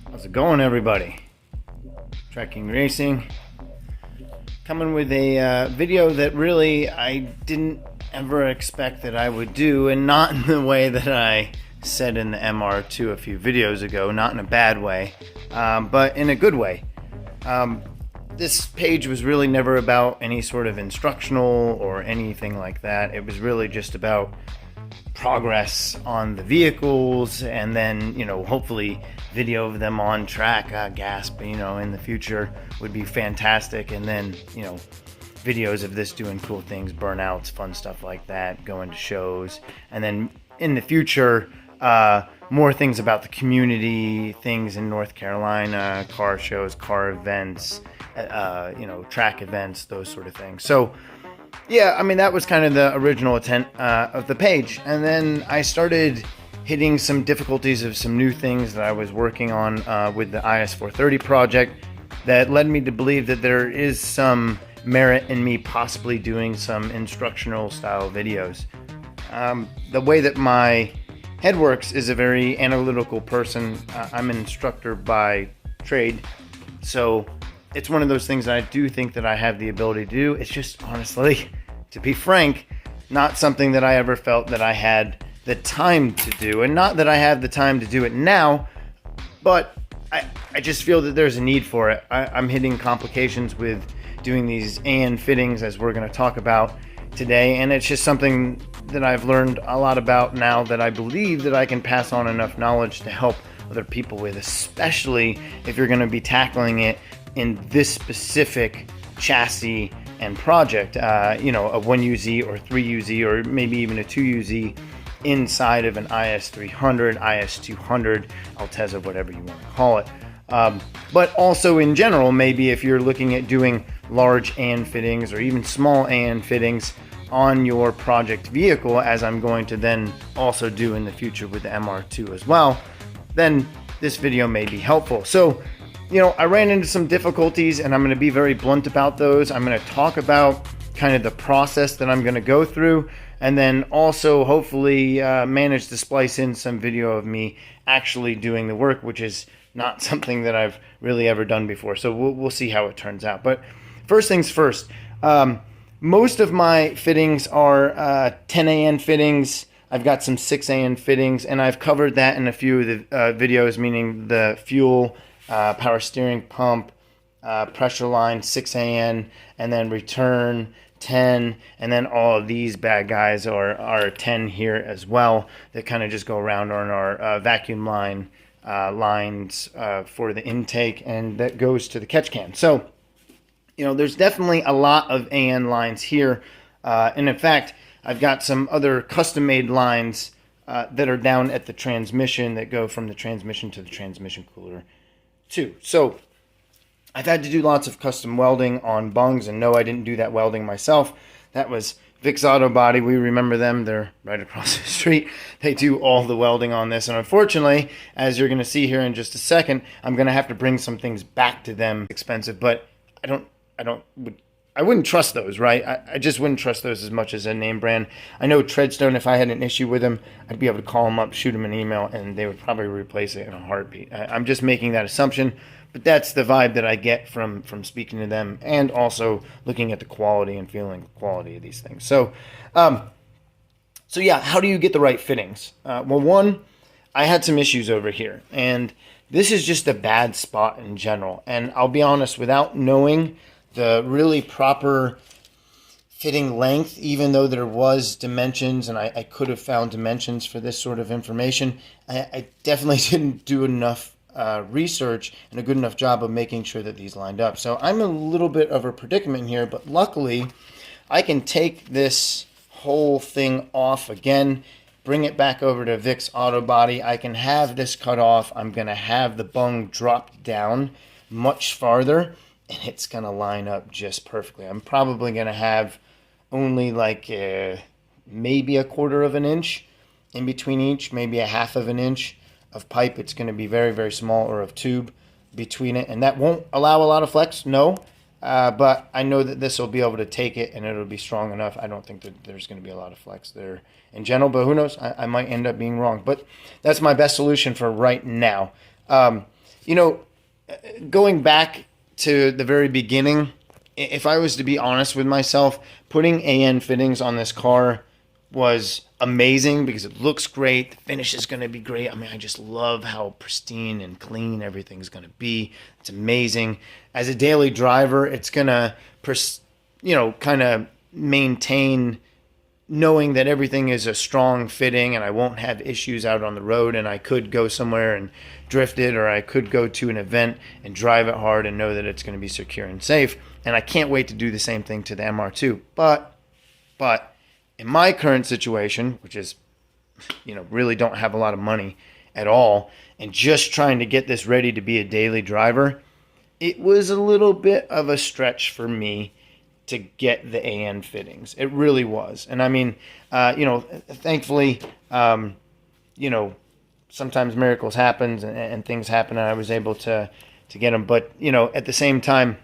How's it going, everybody? Trekking Racing, coming with a video that really I didn't ever expect that I would do, and not in the way that I said in the MR2 a few videos ago, not in a bad way, but in a good way. This page was really never about any sort of instructional or anything like that. It was really just about progress on the vehicles, and then, hopefully video of them on track. Gasp, in the future would be fantastic. And then, videos of this doing cool things, burnouts, fun stuff like that, going to shows. And then in the future, more things about the community, things in North Carolina, car shows, car events, track events, those sort of things. So yeah, that was kind of the original intent of the page. And then I started hitting some difficulties of some new things that I was working on with the IS430 project that led me to believe that there is some merit in me possibly doing some instructional style videos. The way that my head works is a very analytical person. I'm an instructor by trade, so it's one of those things that I do think that I have the ability to do. It's just, honestly, to be frank, not something that I ever felt that I had the time to do. And not that I have the time to do it now, but I just feel that there's a need for it. I'm hitting complications with doing these AN fittings, as we're going to talk about today. And it's just something that I've learned a lot about now, that I believe that I can pass on enough knowledge to help other people with, especially if you're going to be tackling it in this specific chassis and project, a 1UZ or 3UZ or maybe even a 2UZ inside of an IS300, IS200, Altezza, whatever you want to call it. But also in general, maybe if you're looking at doing large AN fittings or even small AN fittings on your project vehicle, as I'm going to then also do in the future with the MR2 as well, then this video may be helpful. So, I ran into some difficulties, and I'm going to be very blunt about those. I'm going to talk about kind of the process that I'm going to go through, and then also hopefully manage to splice in some video of me actually doing the work, which is not something that I've really ever done before. So we'll see how it turns out. But first things first, most of my fittings are 10 AN fittings. I've got some 6 AN fittings, and I've covered that in a few of the videos, meaning the fuel, power steering pump, pressure line 6 AN, and then return 10, and then all of these bad guys are 10 here as well, that kind of just go around on our vacuum line lines for the intake, and that goes to the catch can. So there's definitely a lot of AN lines here, and in fact I've got some other custom made lines that are down at the transmission, that go from the transmission to the transmission cooler too. So I've had to do lots of custom welding on bungs, and no, I didn't do that welding myself. That was Vic's Auto Body. We remember them. They're right across the street. They do all the welding on this, and unfortunately, as you're going to see here in just a second, I'm going to have to bring some things back to them. Expensive, but I wouldn't trust those, right? I just wouldn't trust those as much as a name brand. I know Treadstone, if I had an issue with them, I'd be able to call them up, shoot them an email, and they would probably replace it in a heartbeat. I'm just making that assumption, but that's the vibe that I get from speaking to them, and also looking at the quality and feeling the quality of these things. So yeah, how do you get the right fittings? Well, one, I had some issues over here, and this is just a bad spot in general. And I'll be honest, without knowing the really proper fitting length, even though there was dimensions, and I could have found dimensions for this sort of information, I definitely didn't do enough research and a good enough job of making sure that these lined up. So I'm a little bit of a predicament here, but luckily I can take this whole thing off again, bring it back over to Vic's Auto Body. I can have this cut off. I'm going to have the bung dropped down much farther, and it's going to line up just perfectly. I'm probably going to have only like maybe a quarter of an inch in between each, maybe a half of an inch of pipe. It's going to be very, very small, or of tube between it, and that won't allow a lot of flex, no. but I know that this will be able to take it and it'll be strong enough. I don't think that there's going to be a lot of flex there in general, but who knows? I might end up being wrong. But that's my best solution for right now. You know, going back to the very beginning, if I was to be honest with myself, putting AN fittings on this car was amazing because it looks great. The finish is going to be great. I mean, I just love how pristine and clean everything's going to be. It's amazing. As a daily driver, it's going to, kind of maintain knowing that everything is a strong fitting and I won't have issues out on the road, and I could go somewhere and drift it, or I could go to an event and drive it hard and know that it's going to be secure and safe. And I can't wait to do the same thing to the MR2. But in my current situation, which is, really don't have a lot of money at all, and just trying to get this ready to be a daily driver, it was a little bit of a stretch for me to get the AN fittings. It really was. And I mean, thankfully, sometimes miracles happen and things happen, and I was able to get them. But, at the same time,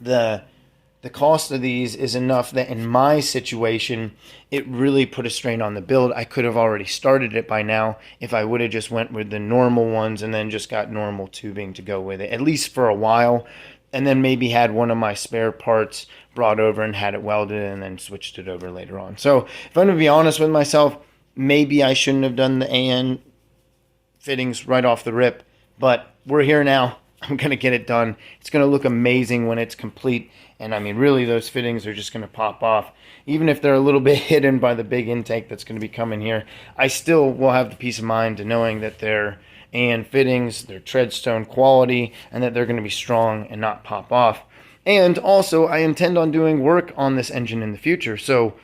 the cost of these is enough that in my situation, it really put a strain on the build. I could have already started it by now if I would have just went with the normal ones and then just got normal tubing to go with it, at least for a while, and then maybe had one of my spare parts brought over and had it welded and then switched it over later on. So if I'm going to be honest with myself, maybe I shouldn't have done the AN fittings right off the rip, but we're here now. I'm going to get it done. It's going to look amazing when it's complete. And I mean, really, those fittings are just going to pop off. Even if they're a little bit hidden by the big intake that's going to be coming here, I still will have the peace of mind to knowing that they're AN fittings, they're Treadstone quality, and that they're going to be strong and not pop off. And also, I intend on doing work on this engine in the future. So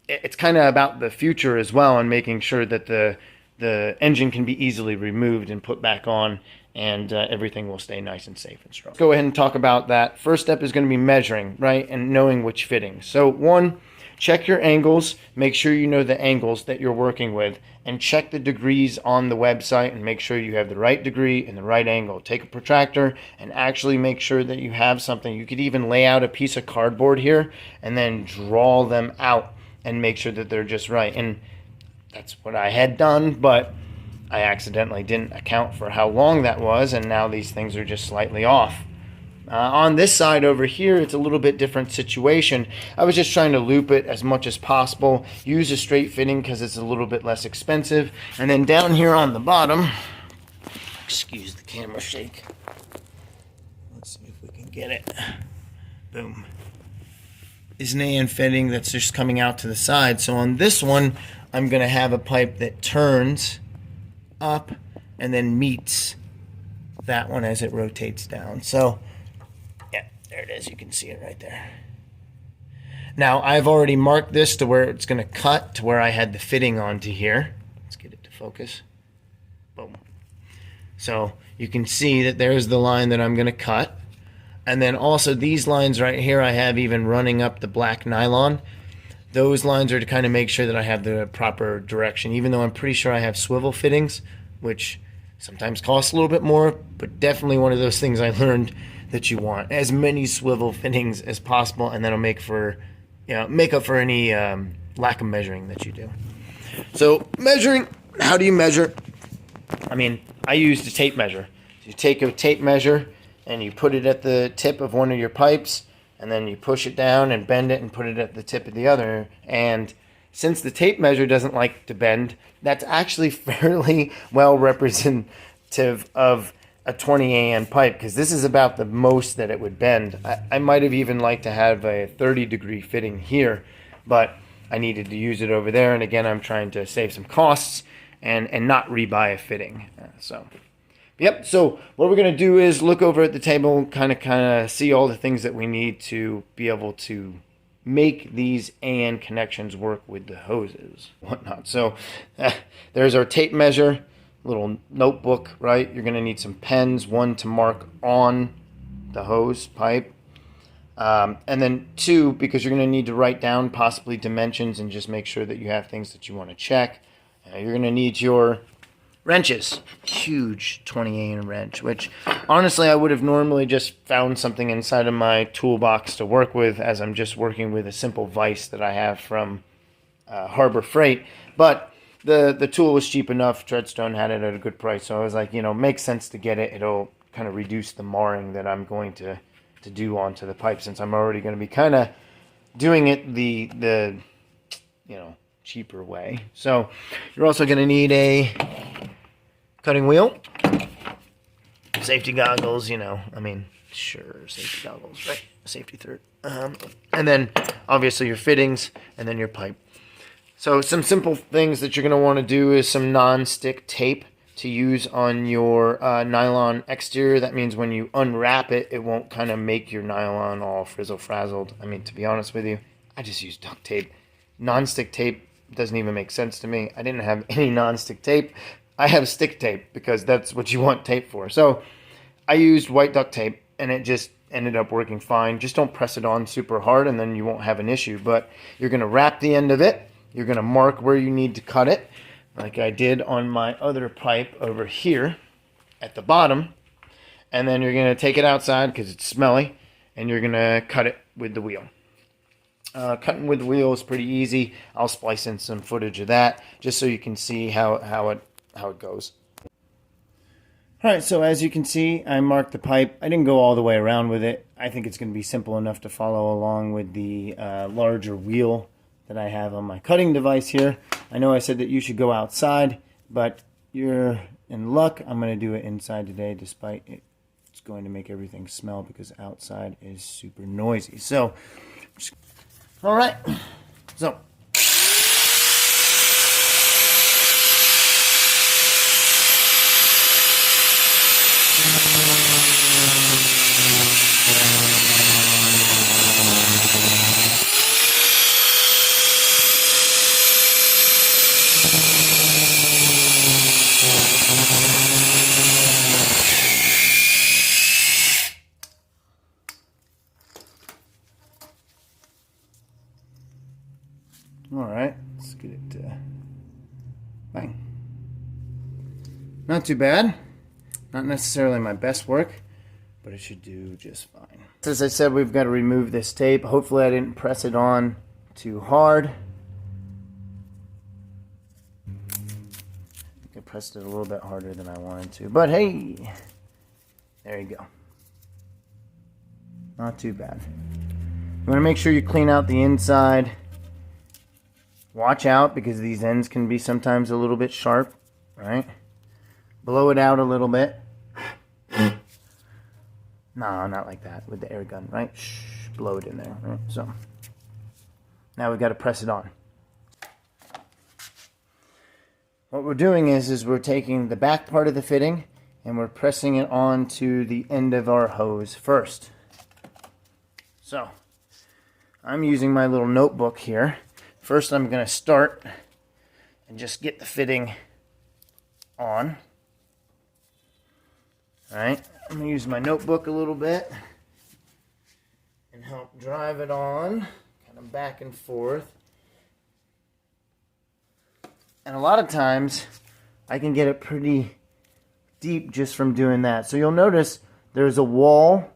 it's kind of about the future as well, and making sure that the engine can be easily removed and put back on, and everything will stay nice and safe and strong. Let's go ahead and talk about that. First step is going to be measuring, right, and knowing which fittings. So one, check your angles. Make sure you know the angles that you're working with, and check the degrees on the website and make sure you have the right degree and the right angle. Take a protractor and actually make sure that you have something. You could even lay out a piece of cardboard here and then draw them out and make sure that they're just right. And that's what I had done, but I accidentally didn't account for how long that was, and now these things are just slightly off. On this side over here, it's a little bit different situation. I was just trying to loop it as much as possible, use a straight fitting because it's a little bit less expensive. And then down here on the bottom, excuse the camera shake. Let's see if we can get it. Boom. Is an AN fitting that's just coming out to the side. So on this one, I'm going to have a pipe that turns up and then meets that one as it rotates down. So yeah, there it is. You can see it right there. Now I've already marked this to where it's going to cut to where I had the fitting onto here. Let's get it to focus. Boom. So you can see that there's the line that I'm going to cut. And then also these lines right here, I have even running up the black nylon. Those lines are to kind of make sure that I have the proper direction, even though I'm pretty sure I have swivel fittings, which sometimes cost a little bit more, but definitely one of those things I learned that you want as many swivel fittings as possible, and that'll make up for any lack of measuring that you do. So measuring, how do you measure? I mean, I use the tape measure. You take a tape measure and you put it at the tip of one of your pipes, and then you push it down and bend it and put it at the tip of the other. And since the tape measure doesn't like to bend, that's actually fairly well representative of a 20 AN pipe, because this is about the most that it would bend. I might have even liked to have a 30-degree fitting here, but I needed to use it over there. And again, I'm trying to save some costs and not rebuy a fitting. Yep, so what we're going to do is look over at the table, kind of see all the things that we need to be able to make these AN connections work with the hoses, whatnot. So there's our tape measure, little notebook, right? You're going to need some pens, one to mark on the hose pipe, and then two, because you're going to need to write down possibly dimensions and just make sure that you have things that you want to check. You're going to need your wrenches. Huge 28 wrench, which honestly I would have normally just found something inside of my toolbox to work with, as I'm just working with a simple vise that I have from Harbor Freight. But the tool was cheap enough. Treadstone had it at a good price, so I was like, you know, makes sense to get it. It'll kind of reduce the marring that I'm going to do onto the pipe, since I'm already going to be kind of doing it the you know, cheaper way. So you're also going to need a cutting wheel, safety goggles, you know, I mean, sure, safety goggles, right? Safety third. And then obviously your fittings, and then your pipe. So some simple things that you're going to want to do is some non-stick tape to use on your nylon exterior. That means when you unwrap it, it won't kind of make your nylon all frizzle-frazzled. I mean, to be honest with you, I just use duct tape. Non-stick tape doesn't even make sense to me. I didn't have any non-stick tape. I have stick tape because that's what you want tape for. So I used white duct tape, and it just ended up working fine. Just don't press it on super hard, and then you won't have an issue. But you're going to wrap the end of it. You're going to mark where you need to cut it, like I did on my other pipe over here at the bottom. And then you're going to take it outside because it's smelly, and you're going to cut it with the wheel. Cutting with the wheel is pretty easy. I'll splice in some footage of that just so you can see how it goes. Alright, so as you can see, I marked the pipe. I didn't go all the way around with it. I think it's going to be simple enough to follow along with the larger wheel that I have on my cutting device here. I know I said that you should go outside, but you're in luck. I'm going to do it inside today, despite it's going to make everything smell because outside is super noisy. So, alright, so alright, let's get it, bang. Not too bad. Not necessarily my best work, but it should do just fine. As I said, we've got to remove this tape. Hopefully I didn't press it on too hard. I think I pressed it a little bit harder than I wanted to, but hey, there you go. Not too bad. You want to make sure you clean out the inside. Watch out because these ends can be sometimes a little bit sharp, right? Blow it out a little bit. No, not like that with the air gun, right? Shh, blow it in there, right? So now we've got to press it on. What we're doing is we're taking the back part of the fitting and we're pressing it onto the end of our hose first. So I'm using my little notebook here. First I'm going to start and just get the fitting on. Alright, I'm going to use my notebook a little bit and help drive it on, kind of back and forth. And a lot of times I can get it pretty deep just from doing that. So you'll notice there's a wall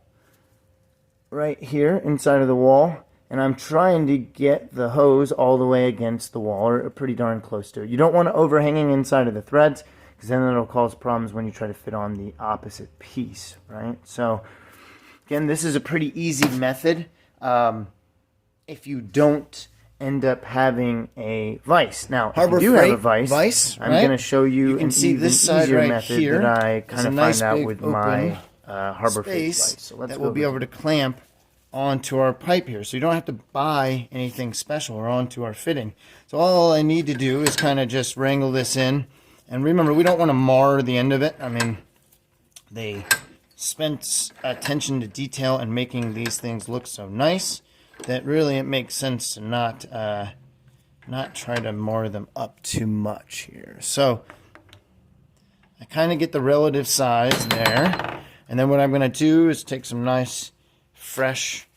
right here inside of the wall, and I'm trying to get the hose all the way against the wall, or pretty darn close to it. You don't want it overhanging inside of the threads, because then it'll cause problems when you try to fit on the opposite piece, right? So, again, this is a pretty easy method if you don't end up having a vise. Now, if you do have a vise, I'm going to show you an even easier method that I kind of find out with my Harbor Freight vise. So let's that we'll be able to clamp onto our pipe here. So you don't have to buy anything special or onto our fitting. So all I need to do is kind of just wrangle this in. And remember, we don't want to mar the end of it. I mean, they spent attention to detail in making these things look so nice that really it makes sense to not try to mar them up too much here. So I kind of get the relative size there. And then what I'm going to do is take some nice fresh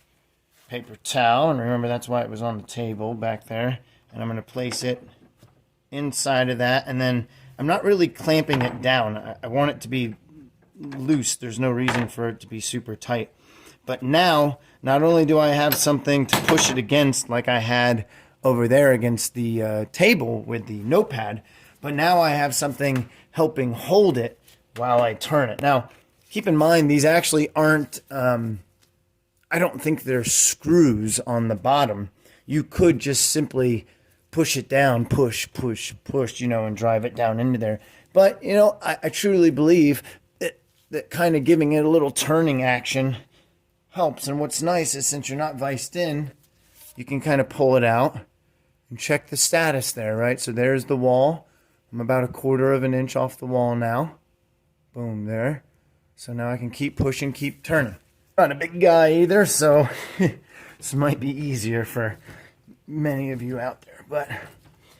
paper towel, and remember that's why it was on the table back there, and I'm going to place it inside of that, and then I'm not really clamping it down. I want it to be loose. There's no reason for it to be super tight. But now, not only do I have something to push it against like I had over there against the table with the notepad, but now I have something helping hold it while I turn it. Now, keep in mind, these actually aren't, I don't think they're screws on the bottom. You could just simply push it down, push, and drive it down into there. But, I truly believe that kind of giving it a little turning action helps. And what's nice is since you're not viced in, you can kind of pull it out and check the status there, right? So there's the wall. I'm about 1/4 of an inch off the wall now. Boom, there. So now I can keep pushing, keep turning. Not a big guy either, so this might be easier for many of you out there. But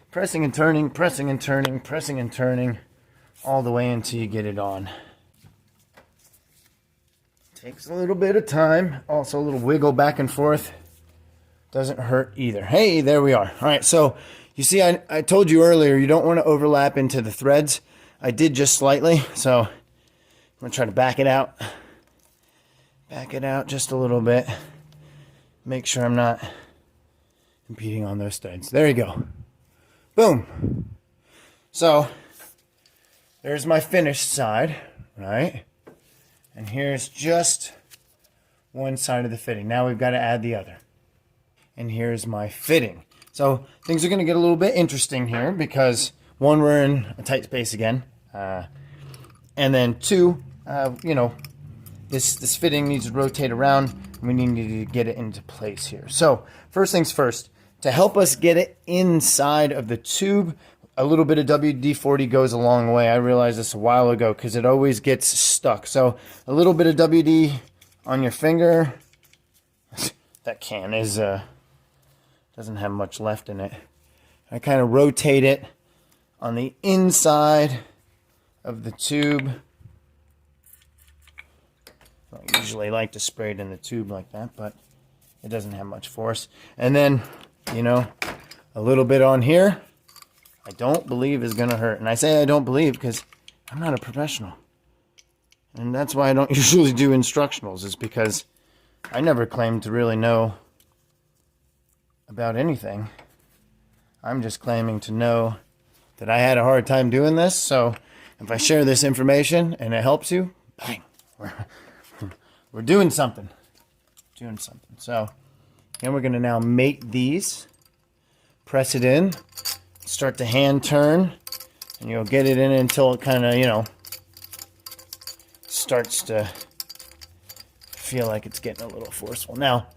pressing and turning, pressing and turning, pressing and turning, all the way until you get it on. Takes a little bit of time. Also a little wiggle back and forth. Doesn't hurt either. Hey, there we are. All right, so you see, I told you earlier, you don't want to overlap into the threads. I did just slightly, so I'm going to try to back it out. Back it out just a little bit. Make sure I'm not impeding on those threads. There you go. Boom. So, there's my finished side, right? And here's just one side of the fitting. Now we've got to add the other. And here's my fitting. So things are going to get a little bit interesting here because one, we're in a tight space again. And then two, this fitting needs to rotate around. We need to get it into place here. So first things first, to help us get it inside of the tube, a little bit of WD-40 goes a long way. I realized this a while ago because it always gets stuck. So a little bit of WD on your finger. That can is doesn't have much left in it. I kind of rotate it on the inside of the tube. I usually like to spray it in the tube like that, but it doesn't have much force. And then, a little bit on here. I don't believe is going to hurt. And I say I don't believe because I'm not a professional. And that's why I don't usually do instructionals, is because I never claim to really know about anything. I'm just claiming to know that I had a hard time doing this. So if I share this information and it helps you, bang, we're doing something. Doing something. So then we're going to now mate these, press it in, start to hand turn, and you'll get it in until it kind of, starts to feel like it's getting a little forceful. Now,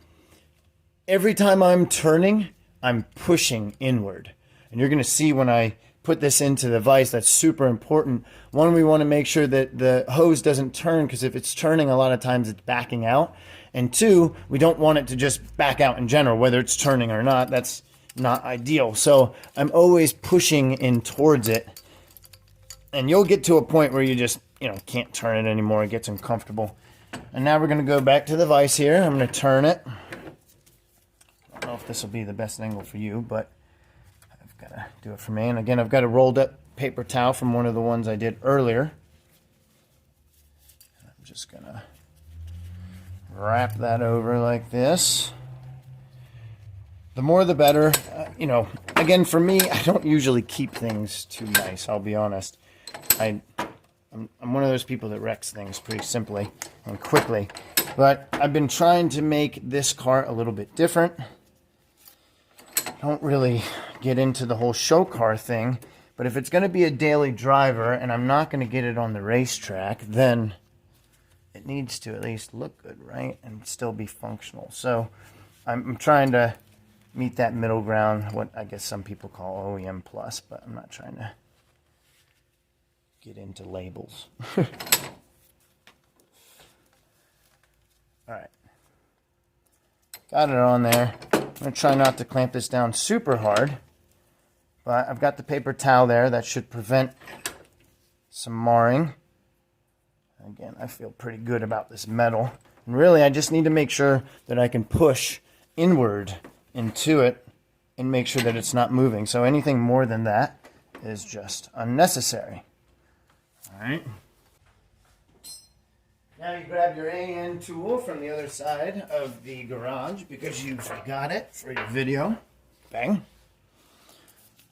every time I'm turning, I'm pushing inward. And you're going to see when I put this into the vise, that's super important. One, we want to make sure that the hose doesn't turn, because if it's turning, a lot of times it's backing out. And two, we don't want it to just back out in general, whether it's turning or not. That's not ideal. So I'm always pushing in towards it. And you'll get to a point where you just, can't turn it anymore. It gets uncomfortable. And now we're going to go back to the vise here. I'm going to turn it. I don't know if this will be the best angle for you, but I've got to do it for me. And again, I've got a rolled up paper towel from one of the ones I did earlier. I'm just going to wrap that over like this. The more the better. Again, for me, I don't usually keep things too nice, I'll be honest. I'm one of those people that wrecks things pretty simply and quickly. But I've been trying to make this car a little bit different. Don't really get into the whole show car thing, but if it's going to be a daily driver and I'm not going to get it on the racetrack, then it needs to at least look good, right? And still be functional. So I'm trying to meet that middle ground, what I guess some people call OEM plus, but I'm not trying to get into labels. All right. Got it on there. I'm going to try not to clamp this down super hard, but I've got the paper towel there. That should prevent some marring. Again, I feel pretty good about this metal. And really, I just need to make sure that I can push inward into it and make sure that it's not moving. So anything more than that, is just unnecessary. All right. Now you grab your AN tool from the other side of the garage because you forgot it for your video. Bang.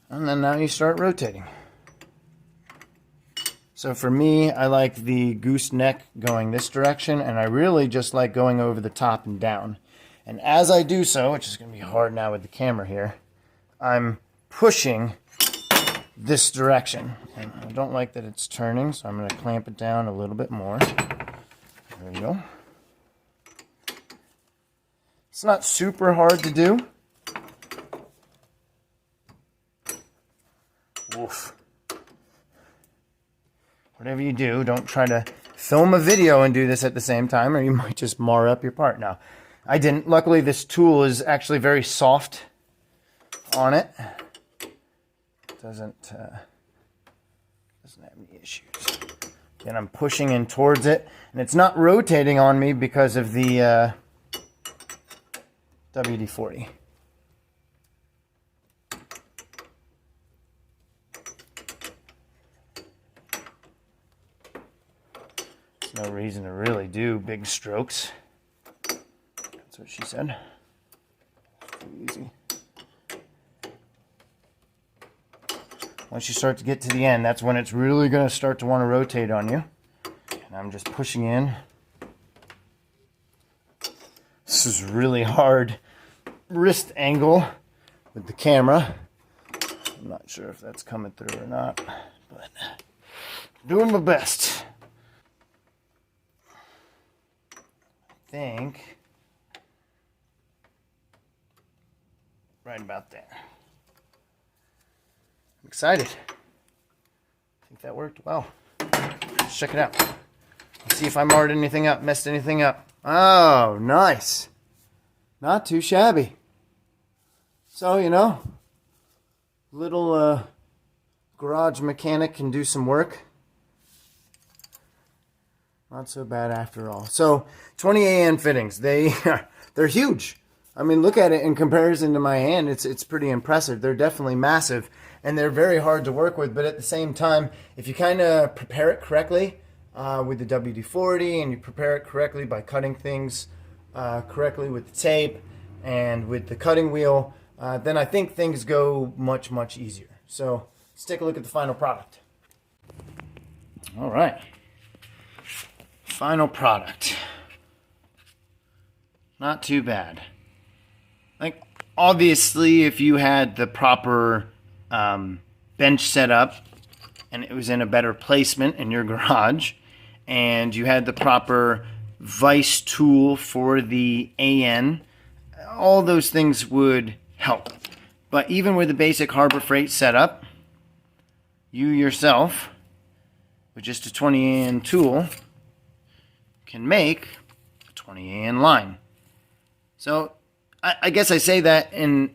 And then now you start rotating. So for me, I like the gooseneck going this direction, and I really just like going over the top and down. And as I do so, which is going to be hard now with the camera here, I'm pushing this direction. And I don't like that it's turning, so I'm going to clamp it down a little bit more. There we go. It's not super hard to do. Oof. Whatever you do, don't try to film a video and do this at the same time, or you might just mar up your part. Now, I didn't. Luckily, this tool is actually very soft on it. Doesn't have any issues. Then I'm pushing in towards it, and it's not rotating on me because of the WD-40. No reason to really do big strokes. That's what she said. Too easy. Once you start to get to the end, that's when it's really going to start to want to rotate on you. And I'm just pushing in. This is really hard wrist angle with the camera. I'm not sure if that's coming through or not, but doing my best. I think right about there. I'm excited. I think that worked well. Let's check it out. Let's see if I marred anything up, messed anything up. Oh, nice. Not too shabby. So, you know, little garage mechanic can do some work. Not so bad after all. So 20 AN fittings, they're huge. I mean, look at it in comparison to my hand. It's pretty impressive. They're definitely massive, and they're very hard to work with. But at the same time, if you kind of prepare it correctly with the WD-40, and you prepare it correctly by cutting things correctly with the tape and with the cutting wheel, then I think things go much, much easier. So let's take a look at the final product. All right. Final product. Not too bad. Like, obviously, if you had the proper bench set up and it was in a better placement in your garage, and you had the proper vise tool for the AN, all those things would help. But even with the basic Harbor Freight setup, you yourself, with just a 20 AN tool, can make a 20 AN line. So I guess I say that in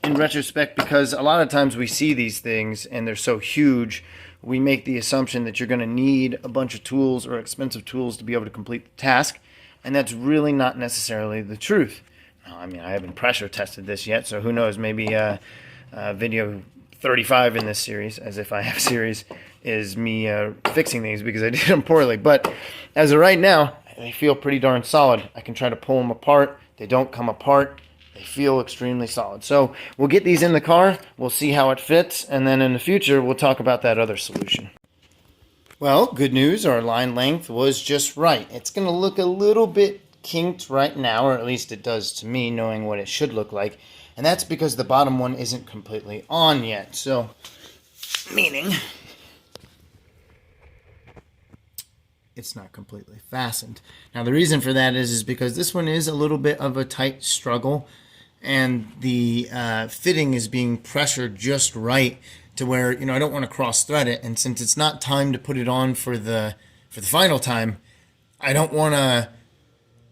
retrospect because a lot of times we see these things and they're so huge, we make the assumption that you're going to need a bunch of tools or expensive tools to be able to complete the task, and that's really not necessarily the truth. Now, I mean, I haven't pressure tested this yet, so who knows, maybe video 35 in this series, as if I have a series, is me fixing these because I did them poorly. But as of right now, they feel pretty darn solid. I can try to pull them apart. They don't come apart. They feel extremely solid. So we'll get these in the car. We'll see how it fits. And then in the future, we'll talk about that other solution. Well, good news. Our line length was just right. It's going to look a little bit kinked right now, or at least it does to me, knowing what it should look like. And that's because the bottom one isn't completely on yet. So, meaning it's not completely fastened. Now the reason for that is because this one is a little bit of a tight struggle, and the fitting is being pressured just right to where, you know, I don't want to cross thread it, and since it's not time to put it on for the final time, I don't want to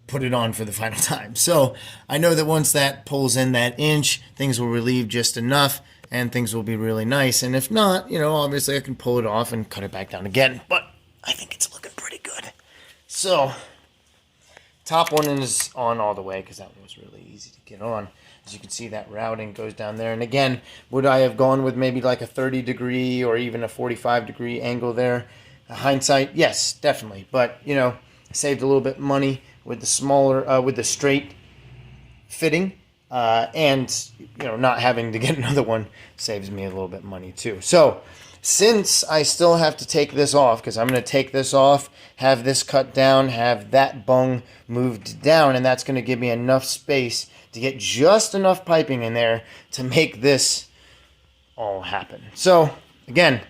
put it on for the final time. So I know that once that pulls in that inch, things will relieve just enough and things will be really nice. And if not, you know, obviously I can pull it off and cut it back down again, but I think it's looking pretty good. So top one is on all the way because that one was really easy to get on. As you can see, that routing goes down there. And again, would I have gone with maybe like a 30 degree or even a 45 degree angle there? Hindsight, yes, definitely. But, you know, saved a little bit of money with the smaller, with the straight fitting. And, you know, not having to get another one saves me a little bit of money too. So, since I still have to take this off, because I'm going to take this off, have this cut down, have that bung moved down, and that's going to give me enough space to get just enough piping in there to make this all happen. So, again,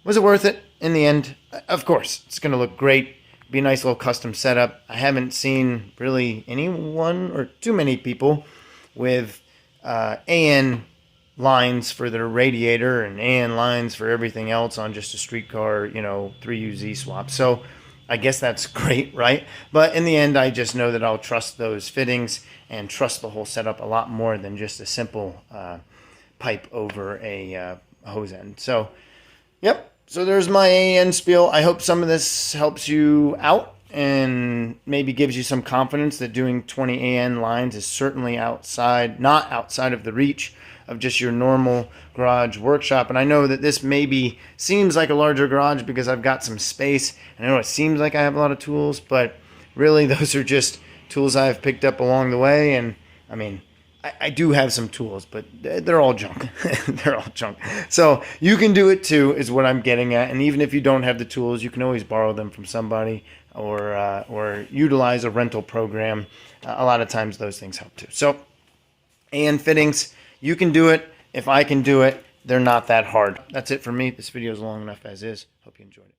was it worth it in the end? Of course, it's going to look great. Be a nice little custom setup. I haven't seen really anyone or too many people with AN lines for their radiator and AN lines for everything else on just a streetcar, you know, 3UZ swap. So I guess that's great, right? But in the end, I just know that I'll trust those fittings and trust the whole setup a lot more than just a simple pipe over a hose end. So, yep. So there's my AN spiel. I hope some of this helps you out and maybe gives you some confidence that doing 20 AN lines is certainly not outside of the reach of just your normal garage workshop. And I know that this maybe seems like a larger garage because I've got some space. And I know it seems like I have a lot of tools, but really those are just tools I've picked up along the way. And I mean, I do have some tools, but they're all junk. They're all junk. So you can do it too, is what I'm getting at. And even if you don't have the tools, you can always borrow them from somebody or utilize a rental program. A lot of times those things help too. So, AN fittings, you can do it. If I can do it, they're not that hard. That's it for me. This video is long enough as is. Hope you enjoyed it.